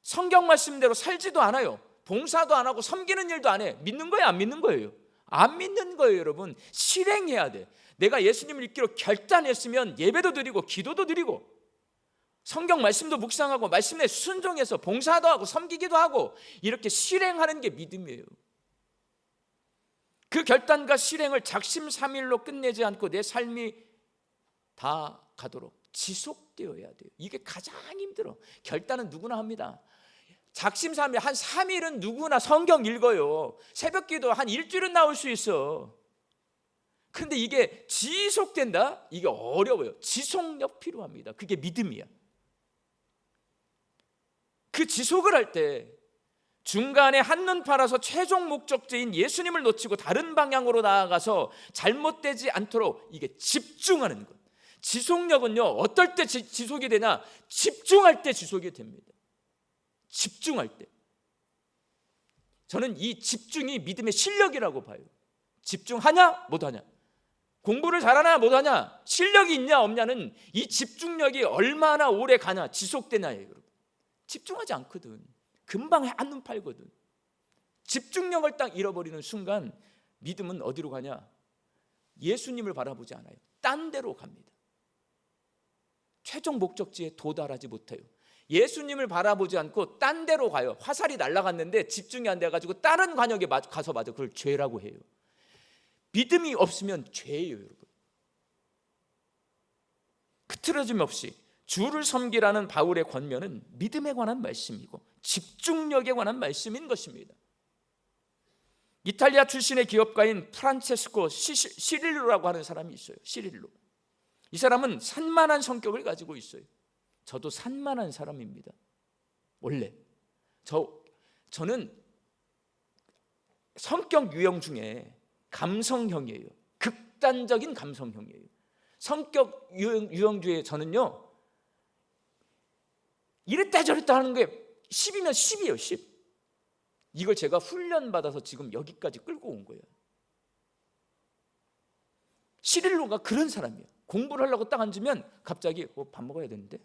성경 말씀대로 살지도 않아요, 봉사도 안 하고 섬기는 일도 안 해. 믿는 거예요, 안 믿는 거예요? 안 믿는 거예요, 여러분. 실행해야 돼. 내가 예수님을 믿기로 결단했으면 예배도 드리고 기도도 드리고 성경 말씀도 묵상하고 말씀에 순종해서 봉사도 하고 섬기기도 하고 이렇게 실행하는 게 믿음이에요. 그 결단과 실행을 작심삼일로 끝내지 않고 내 삶이 다 가도록 지속되어야 돼요. 이게 가장 힘들어. 결단은 누구나 합니다. 작심삼일 한 3일은 누구나 성경 읽어요. 새벽기도 한 일주일은 나올 수 있어. 그런데 이게 지속된다? 이게 어려워요. 지속력 필요합니다. 그게 믿음이야. 그 지속을 할 때 중간에 한눈 팔아서 최종 목적지인 예수님을 놓치고 다른 방향으로 나아가서 잘못되지 않도록 이게 집중하는 것. 지속력은요, 어떨 때 지속이 되냐? 집중할 때 지속이 됩니다. 집중할 때. 저는 이 집중이 믿음의 실력이라고 봐요. 집중하냐 못하냐, 공부를 잘하냐 못하냐, 실력이 있냐 없냐는 이 집중력이 얼마나 오래 가냐, 지속되냐예요. 여러분, 집중하지 않거든. 금방 한눈 팔거든. 집중력을 딱 잃어버리는 순간 믿음은 어디로 가냐? 예수님을 바라보지 않아요. 딴 데로 갑니다. 최종 목적지에 도달하지 못해요. 예수님을 바라보지 않고 딴 데로 가요. 화살이 날아갔는데 집중이 안 돼가지고 다른 관역에 가서 맞아. 그걸 죄라고 해요. 믿음이 없으면 죄예요, 여러분. 흐트러짐 없이 주를 섬기라는 바울의 권면은 믿음에 관한 말씀이고 집중력에 관한 말씀인 것입니다. 이탈리아 출신의 기업가인 프란체스코 시릴로라고 하는 사람이 있어요. 시릴로. 이 사람은 산만한 성격을 가지고 있어요. 저도 산만한 사람입니다. 원래 저는 성격 유형 중에 감성형이에요. 극단적인 감성형이에요. 성격 유형 중에 저는요, 이랬다 저랬다 하는 게 10이면 10이에요. 10. 이걸 제가 훈련받아서 지금 여기까지 끌고 온 거예요. 시릴로가 그런 사람이에요. 공부를 하려고 딱 앉으면 갑자기 밥 먹어야 되는데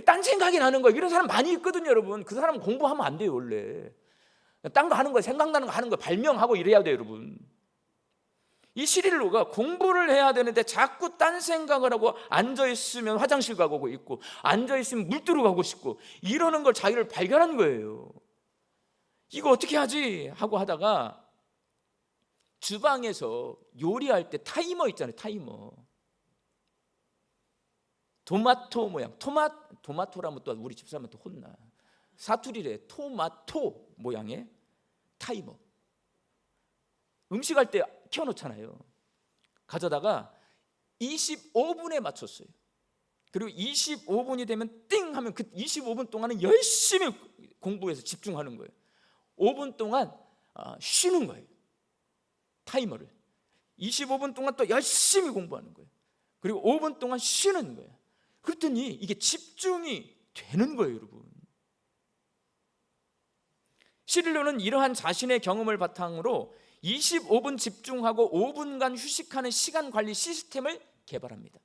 딴 생각이 나는 거예요. 이런 사람 많이 있거든요, 여러분. 그 사람은 공부하면 안 돼요, 원래. 딴 거 하는 거예요. 생각나는 거 하는 거예요. 발명하고 이래야 돼요, 여러분. 이 시릴로가 공부를 해야 되는데 자꾸 딴 생각을 하고 앉아있으면 화장실 가고 있고, 앉아있으면 물 뜨러 가고 싶고, 이러는 걸 자기를 발견한 거예요. 이거 어떻게 하지? 하고 하다가 주방에서 요리할 때 타이머 있잖아요, 타이머. 토마토 모양, 토마토라면 또 우리 집사람한테 혼나. 사투리래. 토마토 모양의 타이머. 음식할 때 켜놓잖아요. 가져다가 25분에 맞췄어요. 그리고 25분이 되면 띵 하면 그 25분 동안은 열심히 공부해서 집중하는 거예요. 5분 동안 쉬는 거예요. 타이머를 25분 동안 또 열심히 공부하는 거예요. 그리고 5분 동안 쉬는 거예요. 그랬더니 이게 집중이 되는 거예요, 여러분. 시릴로는 이러한 자신의 경험을 바탕으로 25분 집중하고 5분간 휴식하는 시간 관리 시스템을 개발합니다.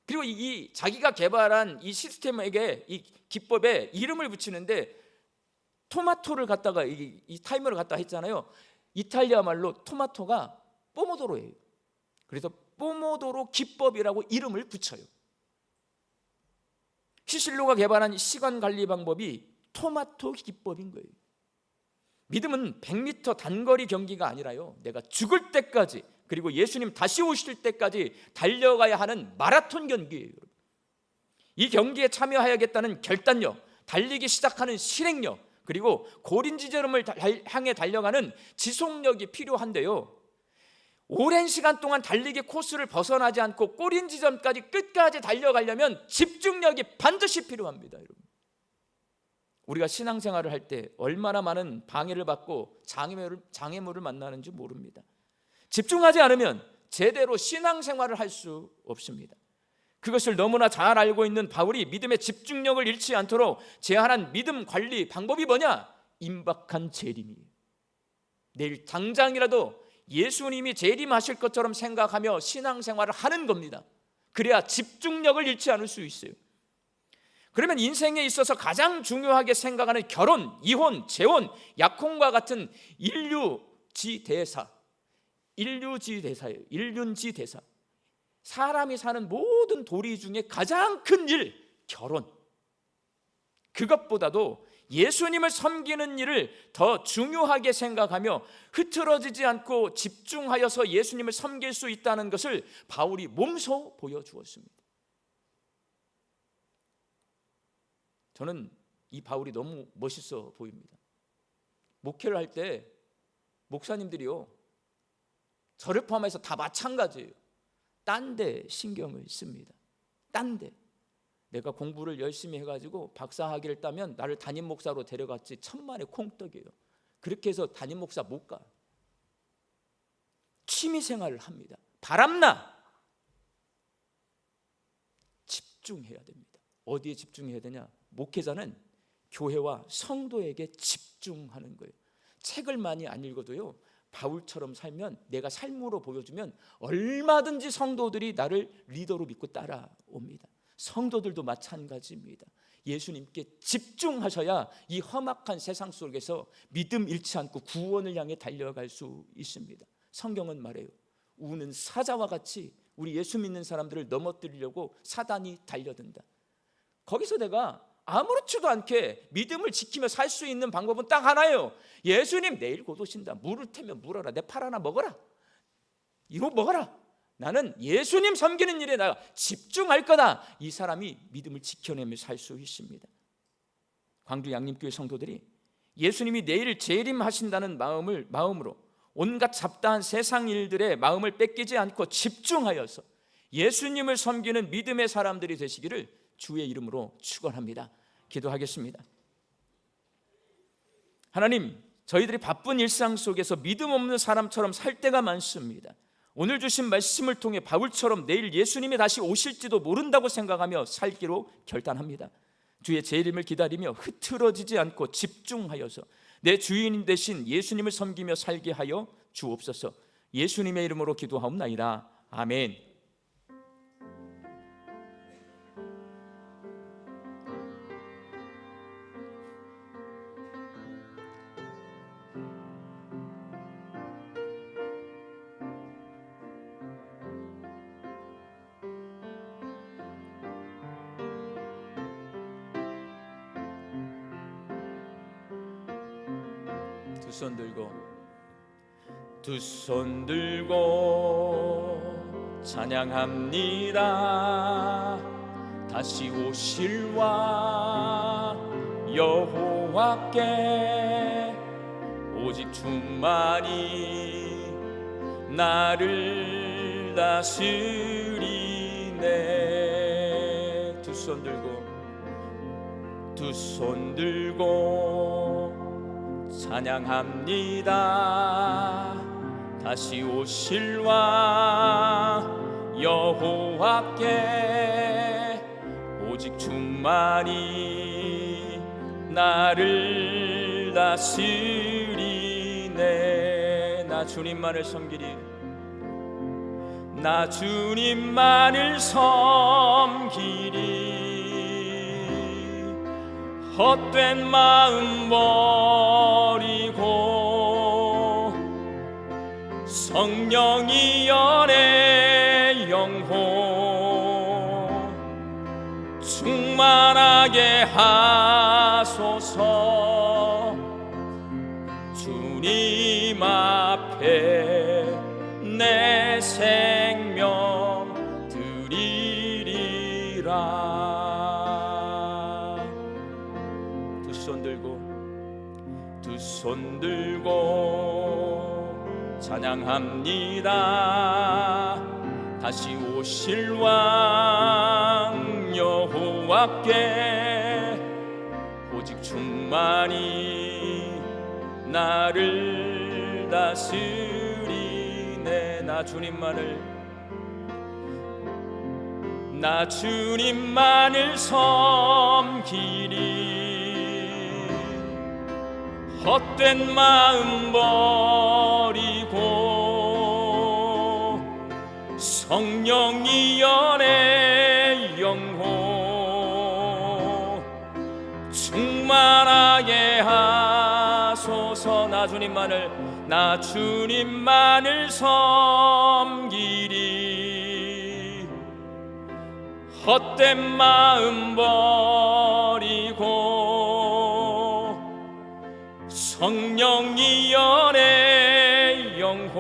그리고 이 자기가 개발한 이 시스템에게, 이 기법에 이름을 붙이는데, 토마토를 갖다가 이 타이머를 갖다 했잖아요. 이탈리아 말로 토마토가 포모도로예요. 그래서 포모도로 기법이라고 이름을 붙여요. 시실로가 개발한 시간 관리 방법이 토마토 기법인 거예요. 믿음은 100m 단거리 경기가 아니라요, 내가 죽을 때까지, 그리고 예수님 다시 오실 때까지 달려가야 하는 마라톤 경기예요. 이 경기에 참여해야겠다는 결단력, 달리기 시작하는 실행력, 그리고 고린 지점을 향해 달려가는 지속력이 필요한데요, 오랜 시간 동안 달리기 코스를 벗어나지 않고 꼬린 지점까지 끝까지 달려가려면 집중력이 반드시 필요합니다, 여러분. 우리가 신앙생활을 할 때 얼마나 많은 방해를 받고 장애물을 만나는지 모릅니다. 집중하지 않으면 제대로 신앙생활을 할 수 없습니다. 그것을 너무나 잘 알고 있는 바울이 믿음의 집중력을 잃지 않도록 제안한 믿음 관리 방법이 뭐냐? 임박한 재림이에요. 내일 당장이라도 예수님이 재림하실 것처럼 생각하며 신앙생활을 하는 겁니다. 그래야 집중력을 잃지 않을 수 있어요. 그러면 인생에 있어서 가장 중요하게 생각하는 결혼, 이혼, 재혼, 약혼과 같은 인륜지대사예요. 인륜지대사. 사람이 사는 모든 도리 중에 가장 큰 일, 결혼. 그것보다도 예수님을 섬기는 일을 더 중요하게 생각하며 흐트러지지 않고 집중하여서 예수님을 섬길 수 있다는 것을 바울이 몸소 보여주었습니다. 저는 이 바울이 너무 멋있어 보입니다. 목회를 할 때 목사님들이요, 저를 포함해서 다 마찬가지예요. 딴 데 신경을 씁니다. 딴 데. 내가 공부를 열심히 해가지고 박사학위를 따면 나를 담임 목사로 데려갔지 천만의 콩떡이에요. 그렇게 해서 담임 목사 못 가. 취미생활을 합니다. 바람나 집중해야 됩니다. 어디에 집중해야 되냐? 목회자는 교회와 성도에게 집중하는 거예요. 책을 많이 안 읽어도요, 바울처럼 살면, 내가 삶으로 보여주면 얼마든지 성도들이 나를 리더로 믿고 따라옵니다. 성도들도 마찬가지입니다. 예수님께 집중하셔야 이 험악한 세상 속에서 믿음 잃지 않고 구원을 향해 달려갈 수 있습니다. 성경은 말해요, 우는 사자와 같이 우리 예수 믿는 사람들을 넘어뜨리려고 사단이 달려든다. 거기서 내가 아무렇지도 않게 믿음을 지키며 살 수 있는 방법은 딱 하나예요. 예수님 내일 곧 오신다. 물을 테면 물어라. 내 팔 하나 먹어라. 이거 먹어라. 나는 예수님 섬기는 일에 내가 집중할 거다. 이 사람이 믿음을 지켜내며 살 수 있습니다. 광주 양림교회 성도들이 예수님이 내일 재림하신다는 마음으로 온갖 잡다한 세상 일들에 마음을 뺏기지 않고 집중하여서 예수님을 섬기는 믿음의 사람들이 되시기를 주의 이름으로 축원합니다. 기도하겠습니다. 하나님, 저희들이 바쁜 일상 속에서 믿음 없는 사람처럼 살 때가 많습니다. 오늘 주신 말씀을 통해 바울처럼 내일 예수님이 다시 오실지도 모른다고 생각하며 살기로 결단합니다. 주의 재림을 기다리며 흐트러지지 않고 집중하여서 내 주인 되신 예수님을 섬기며 살게 하여 주옵소서. 예수님의 이름으로 기도하옵나이다. 아멘. 두 손 들고 찬양합니다. 다시 오실와 여호와께 오직 주만이 나를 다스리네. 두 손 들고 찬양합니다. 다시 오실와 여호와께 오직 주만이 나를 다스리네. 나 주님만을 섬기리. 나 주님만을 섬기리. 헛된 마음 버리고 성령이 연애 영혼 충만하게 하소서. 주님 앞에 내 생명 드리리라. 두 손 들고 찬양합니다. 다시 오실 왕 여호와께 오직 주만이 나를 다스리네. 나 주님만을 섬기리. 헛된 마음 버리고 성령이 연애 영혼 충만하게 하소서. 나 주님만을 섬기리. 헛된 마음 버리고 성령이 연애 영혼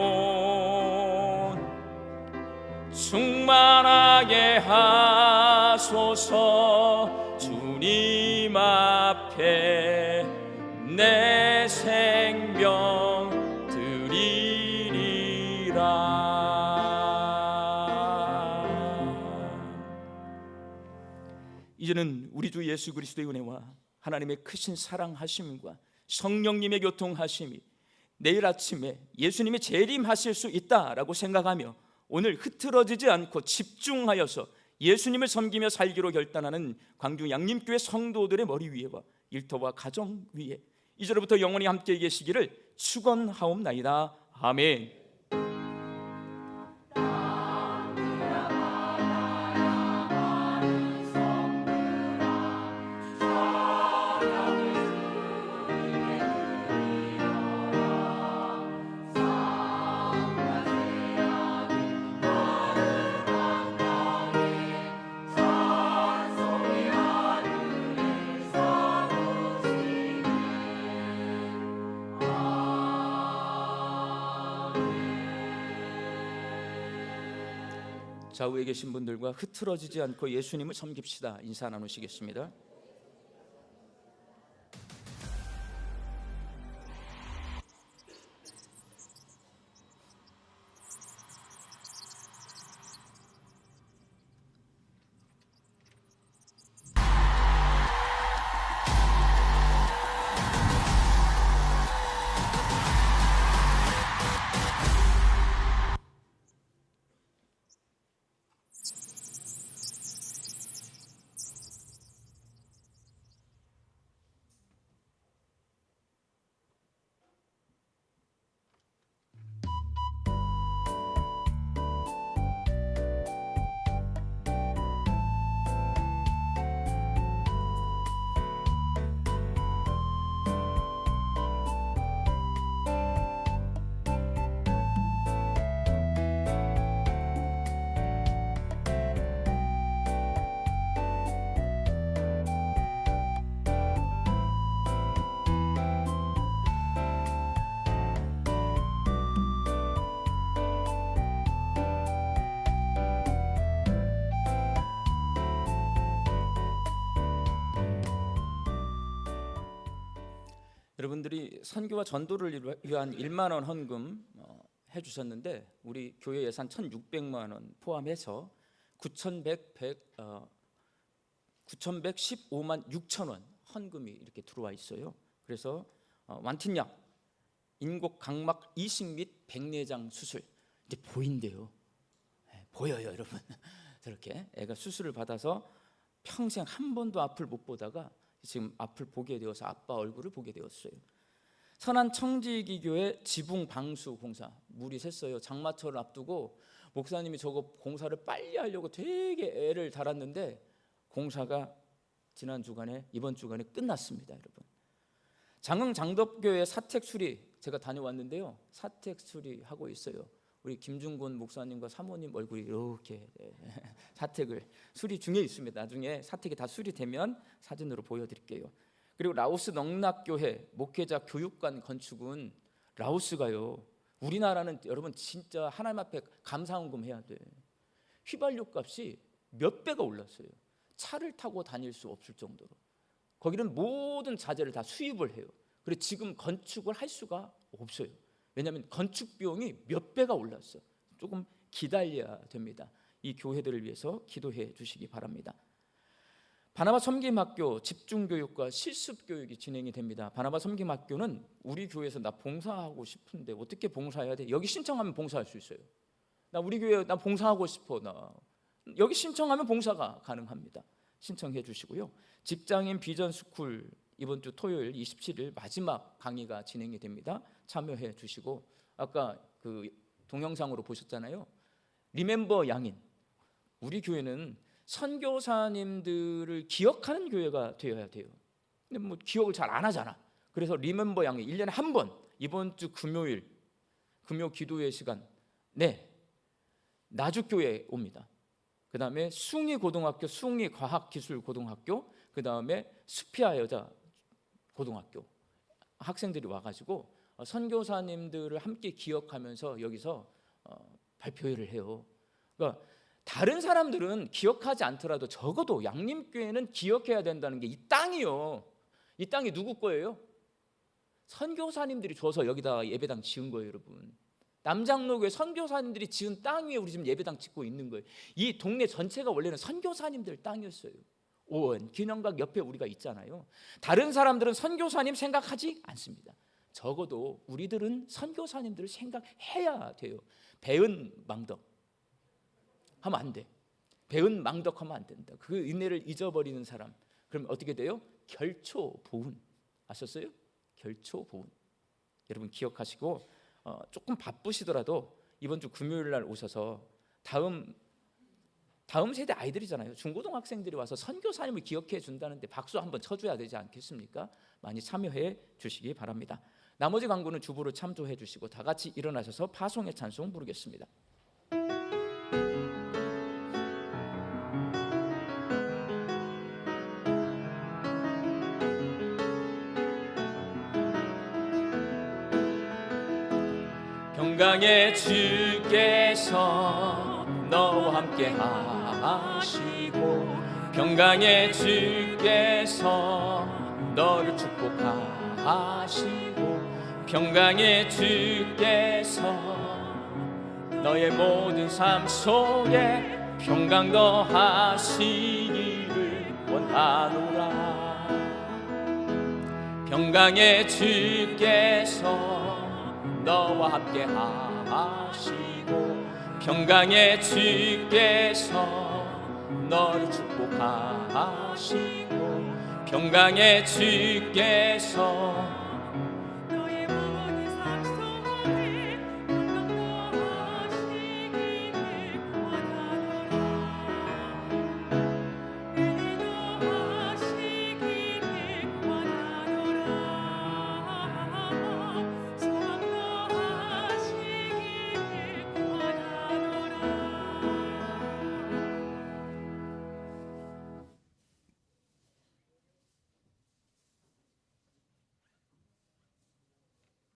충만하게 하소서. 주님 앞에 내 생명 드리리라. 이제는 우리 주 예수 그리스도의 은혜와 하나님의 크신 사랑하심과 성령님의 교통하심이 내일 아침에 예수님이 재림하실 수 있다라고 생각하며 오늘 흐트러지지 않고 집중하여서 예수님을 섬기며 살기로 결단하는 광주 양림교회 성도들의 머리 위에와 일터와 가정 위에 이제로부터 영원히 함께 계시기를 축원하옵나이다. 아멘. 좌우에 계신 분들과 흐트러지지 않고 예수님을 섬깁시다. 인사 나누시겠습니다. 여러분들이 선교와 전도를 위한 1만 원 헌금 해주셨는데 우리 교회 예산 1,600만 원 포함해서 9,115만 6천 원 헌금이 이렇게 들어와 있어요. 그래서 완팀약, 인곡 각막 이식 및 백내장 수술 이제 보인대요. 보여요, 여러분. 저렇게 애가 수술을 받아서 평생 한 번도 앞을 못 보다가 지금 앞을 보게 되어서 아빠 얼굴을 보게 되었어요. 선한 청지기교회 지붕 방수 공사 물이 샜어요. 장마철을 앞두고 목사님이 저거 공사를 빨리 하려고 되게 애를 달았는데 공사가 이번 주간에 끝났습니다, 여러분. 장흥 장덕교회 사택 수리 제가 다녀왔는데요. 사택 수리 하고 있어요. 우리 김중곤 목사님과 사모님 얼굴이 이렇게 사택을 수리 중에 있습니다. 나중에 사택이 다 수리되면 사진으로 보여드릴게요. 그리고 라오스 넉락교회 목회자 교육관 건축은 라오스가요. 우리나라는 여러분 진짜 하나님 앞에 감사헌금 해야 돼. 휘발유 값이 몇 배가 올랐어요. 차를 타고 다닐 수 없을 정도로. 거기는 모든 자재를 다 수입을 해요. 그래서 지금 건축을 할 수가 없어요. 왜냐하면 건축 비용이 몇 배가 올랐어. 조금 기다려야 됩니다. 이 교회들을 위해서 기도해 주시기 바랍니다. 바나바 섬김학교 집중교육과 실습교육이 진행이 됩니다. 바나바 섬김학교는 우리 교회에서 나 봉사하고 싶은데 어떻게 봉사해야 돼? 여기 신청하면 봉사할 수 있어요. 나 우리 교회 나 봉사하고 싶어. 나 여기 신청하면 봉사가 가능합니다. 신청해 주시고요. 직장인 비전 스쿨 이번 주 토요일 27일 마지막 강의가 진행이 됩니다. 참여해 주시고 아까 그 동영상으로 보셨잖아요. 리멤버 양인. 우리 교회는 선교사님들을 기억하는 교회가 되어야 돼요. 근데 뭐 기억을 잘 안 하잖아. 그래서 리멤버 양인 1년에 한 번 이번 주 금요일 금요 기도회 시간 나주교회에 옵니다. 그 다음에 숭이고등학교 숭이과학기술고등학교 그 다음에 수피아 여자 고등학교 학생들이 와가지고 선교사님들을 함께 기억하면서 여기서 발표회를 해요. 그러니까 다른 사람들은 기억하지 않더라도 적어도 양림교회는 기억해야 된다는 게 이 땅이요. 이 땅이 누구 거예요? 선교사님들이 줘서 여기다 예배당 지은 거예요, 여러분. 남장로교회 선교사님들이 지은 땅 위에 우리 지금 예배당 짓고 있는 거예요. 이 동네 전체가 원래는 선교사님들 땅이었어요. 오원, 기념각 옆에 우리가 있잖아요. 다른 사람들은 선교사님 생각하지 않습니다. 적어도 우리들은 선교사님들을 생각해야 돼요. 배은 망덕 하면 안 돼. 배은 망덕하면 안 된다. 그 은혜를 잊어버리는 사람 그럼 어떻게 돼요? 결초보훈. 아셨어요? 결초보훈. 여러분 기억하시고 조금 바쁘시더라도 이번 주 금요일 날 오셔서 다음 세대 아이들이잖아요. 중고등학생들이 와서 선교사님을 기억해 준다는데 박수 한번 쳐줘야 되지 않겠습니까? 많이 참여해 주시기 바랍니다. 나머지 광고는 주보로 참조해 주시고 다 같이 일어나셔서 파송의 찬송 부르겠습니다. 평강의 주께서 너와 함께 하시고 평강의 주께서 너를 축복하시고 평강의 주께서 너의 모든 삶 속에 평강 더하시기를 원하노라. 평강의 주께서 너와 함께 하시고 평강의 주께서 너를 축복하시고 평강의 주께서